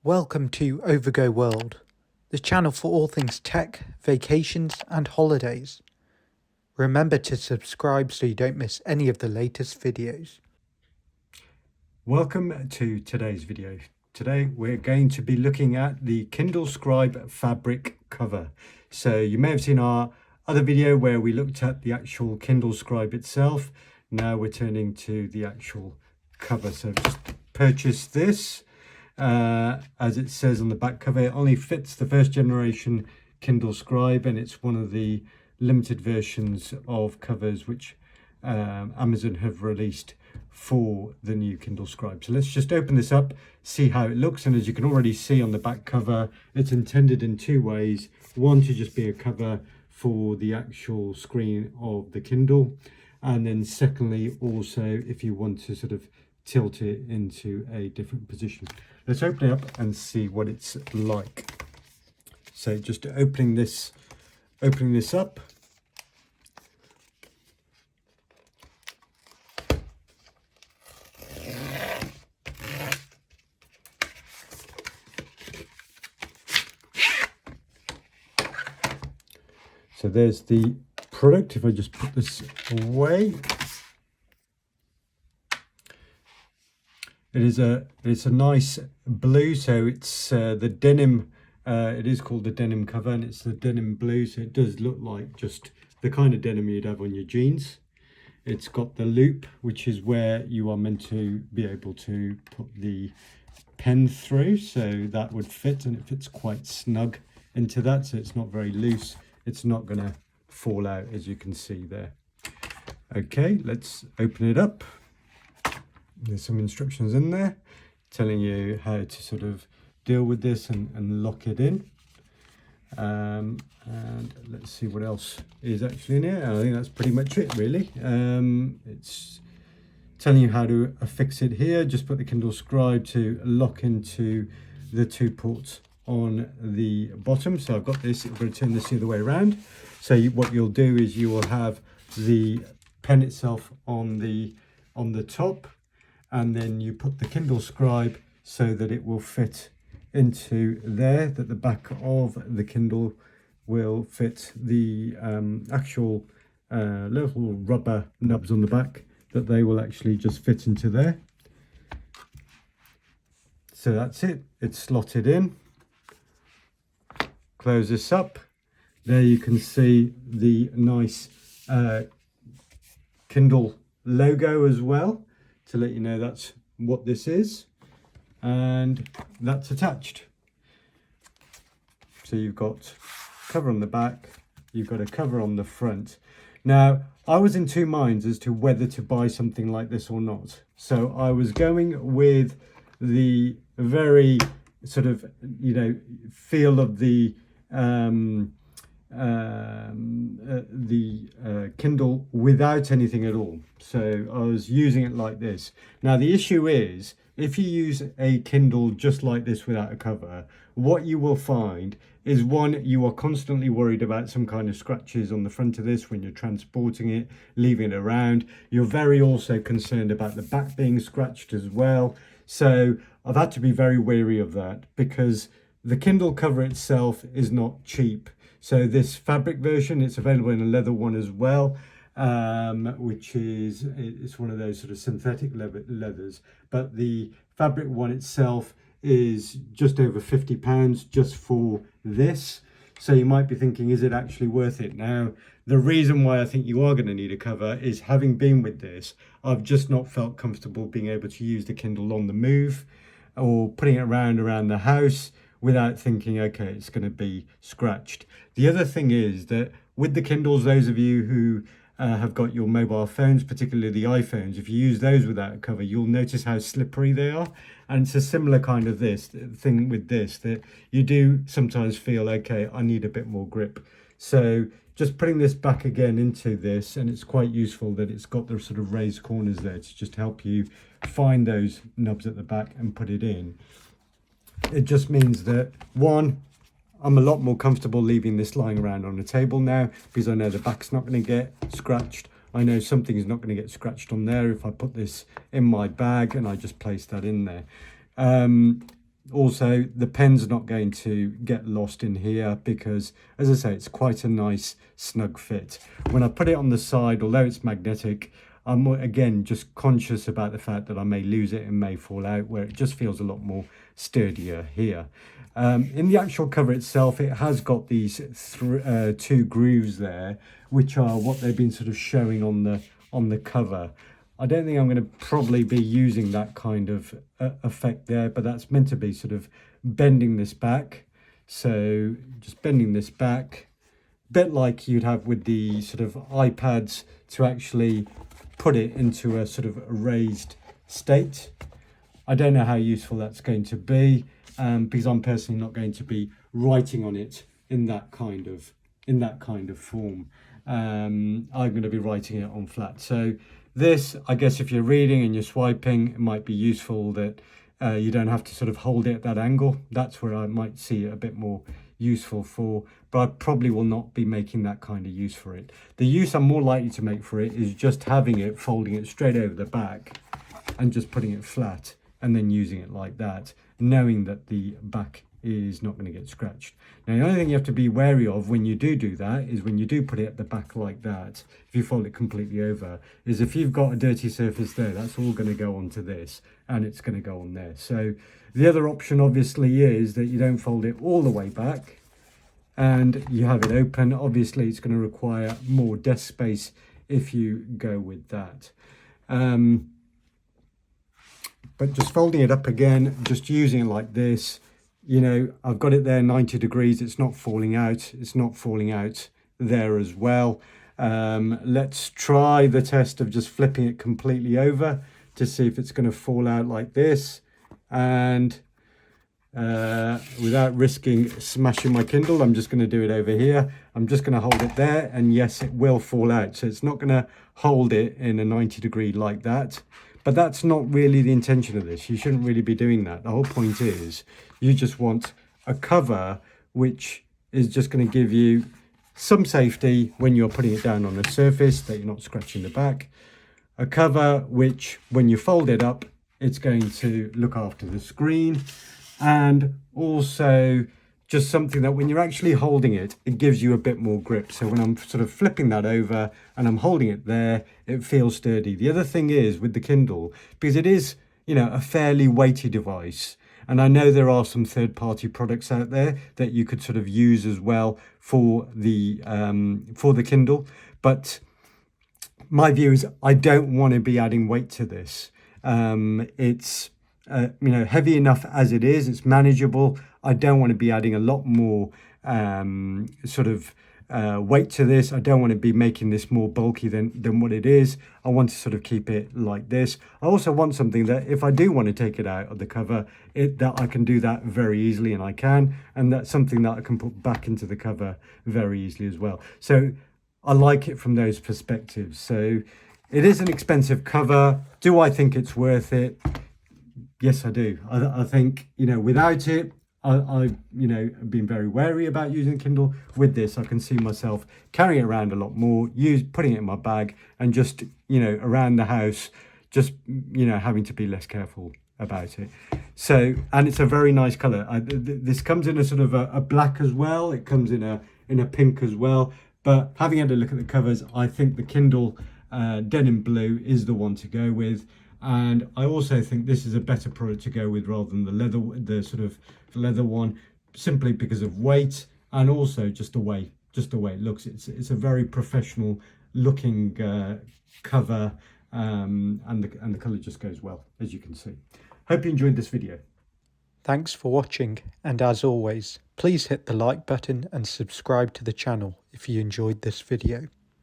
Welcome to Overgo World, the channel for all things tech, vacations and holidays. Remember to subscribe so you don't miss any of the latest videos. Welcome to today's video. Today we're going to be looking at the Kindle Scribe fabric cover. So you may have seen our other video where we looked at the actual Kindle Scribe itself. Now we're turning to the actual cover. So just purchased this. As it says on the back cover, it only fits the first generation Kindle Scribe, and it's one of the limited versions of covers which Amazon have released for the new Kindle Scribe. So let's just open this up, see how it looks. And as you can already see on the back cover, it's intended in two ways. One, to just be a cover for the actual screen of the Kindle, and then secondly, also if you want to sort of tilt it into a different position. Let's open it up and see what it's like. So just opening this up. So there's the product. If I just put this away, it's a nice blue. So it's the denim. It is called the denim cover, and it's the denim blue. So it does look like just the kind of denim you'd have on your jeans. It's got the loop, which is where you are meant to be able to put the pen through. So that would fit, and it fits quite snug into that. So it's not very loose. It's not going to fall out, as you can see there. Okay, let's open it up. There's some instructions in there telling you how to sort of deal with this and lock it in. And let's see what else is actually in here. I think that's pretty much it, really. It's telling you how to affix it here. Just put the Kindle Scribe to lock into the two ports on the bottom. So I've got this. I'm going to turn this the other way around. So what you'll do is you will have the pen itself on the top, and then you put the Kindle Scribe so that it will fit into there, that the back of the Kindle will fit the actual little rubber nubs on the back, that they will actually just fit into there. So that's it. It's slotted in. Close this up. There you can see the nice Kindle logo as well, to let you know that's what this is, and that's attached. So you've got cover on the back, you've got a cover on the front. Now, I was in two minds as to whether to buy something like this or not. So I was going with the very sort of, feel of the Kindle without anything at all. So I was using it like this. Now the issue is, if you use a Kindle just like this without a cover, what you will find is, one, you are constantly worried about some kind of scratches on the front of this when you're transporting it, leaving it around. You're very also concerned about the back being scratched as well. So I've had to be very wary of that, because the Kindle cover itself is not cheap. So this fabric version, it's available in a leather one as well, which is, it's one of those sort of synthetic leathers. But the fabric one itself is just over £50 just for this. So you might be thinking, is it actually worth it? Now, the reason why I think you are going to need a cover is, having been with this, I've just not felt comfortable being able to use the Kindle on the move or putting it around the house without thinking, okay, it's going to be scratched. The other thing is that with the Kindles, those of you who have got your mobile phones, particularly the iPhones, if you use those without a cover, you'll notice how slippery they are. And it's a similar kind of thing with this, that you do sometimes feel, okay, I need a bit more grip. So just putting this back again into this, and it's quite useful that it's got the sort of raised corners there to just help you find those nubs at the back and put it in. It just means that, one, I'm a lot more comfortable leaving this lying around on the table now, because I know the back's not going to get scratched. I know something is not going to get scratched on there if I put this in my bag and I just place that in there. Also, the pen's not going to get lost in here because, as I say, it's quite a nice snug fit. When I put it on the side, although it's magnetic, I'm again just conscious about the fact that I may lose it and may fall out, where it just feels a lot more sturdier here. In the actual cover itself, it has got these two grooves there, which are what they've been sort of showing on the cover. I don't think I'm going to probably be using that kind of effect there, but that's meant to be sort of bending this back. So just bending this back, a bit like you'd have with the sort of iPads to actually put it into a sort of raised state. I don't know how useful that's going to be, because I'm personally not going to be writing on it in that kind of form. I'm going to be writing it on flat. So this, I guess, if you're reading and you're swiping, it might be useful that you don't have to sort of hold it at that angle. That's where I might see it a bit more useful for, but I probably will not be making that kind of use for it. The use I'm more likely to make for it is just having it, folding it straight over the back and just putting it flat and then using it like that, knowing that the back is not going to get scratched. Now, the only thing you have to be wary of when you do that is when you do put it at the back like that, if you fold it completely over, is if you've got a dirty surface there, that's all going to go onto this and it's going to go on there. So the other option obviously is that you don't fold it all the way back and you have it open. Obviously it's going to require more desk space if you go with that. But just folding it up again, just using it like this, you know, I've got it there 90 degrees. It's not falling out. It's not falling out there as well. Let's try the test of just flipping it completely over to see if it's going to fall out like this. And without risking smashing my Kindle, I'm just going to do it over here. I'm just going to hold it there. And yes, it will fall out. So it's not going to hold it in a 90 degree like that. But that's not really the intention of this. You shouldn't really be doing that. The whole point is you just want a cover which is just going to give you some safety when you're putting it down on a surface, that you're not scratching the back. A cover which, when you fold it up, it's going to look after the screen. And also just something that when you're actually holding it, it gives you a bit more grip. So when I'm sort of flipping that over and I'm holding it there, it feels sturdy. The other thing is with the Kindle, because it is, you know, a fairly weighty device, and I know there are some third-party products out there that you could sort of use as well for the Kindle, but my view is I don't want to be adding weight to this. It's you know, heavy enough as it is. It's manageable. I don't want to be adding a lot more sort of weight to this. I don't want to be making this more bulky than what it is. I want to sort of keep it like this. I also want something that if I do want to take it out of the cover, that I can do that very easily, and I can, and that's something that I can put back into the cover very easily as well. So I like it from those perspectives. So it is an expensive cover. Do I think it's worth it? Yes, I do. I think, you know, without it, I've, you know, been very wary about using Kindle. With this, I can see myself carrying it around a lot more, putting it in my bag, and just, you know, around the house, just, you know, having to be less careful about it. So, and it's a very nice color. This comes in a sort of a black as well. It comes in a pink as well. But having had a look at the covers, I think the Kindle Denim Blue is the one to go with. And I also think this is a better product to go with rather than the sort of leather one, simply because of weight and also just the way it looks. It's a very professional looking cover, and the color just goes well, as you can see. Hope you enjoyed this video. Thanks for watching, and as always, please hit the like button and subscribe to the channel if you enjoyed this video.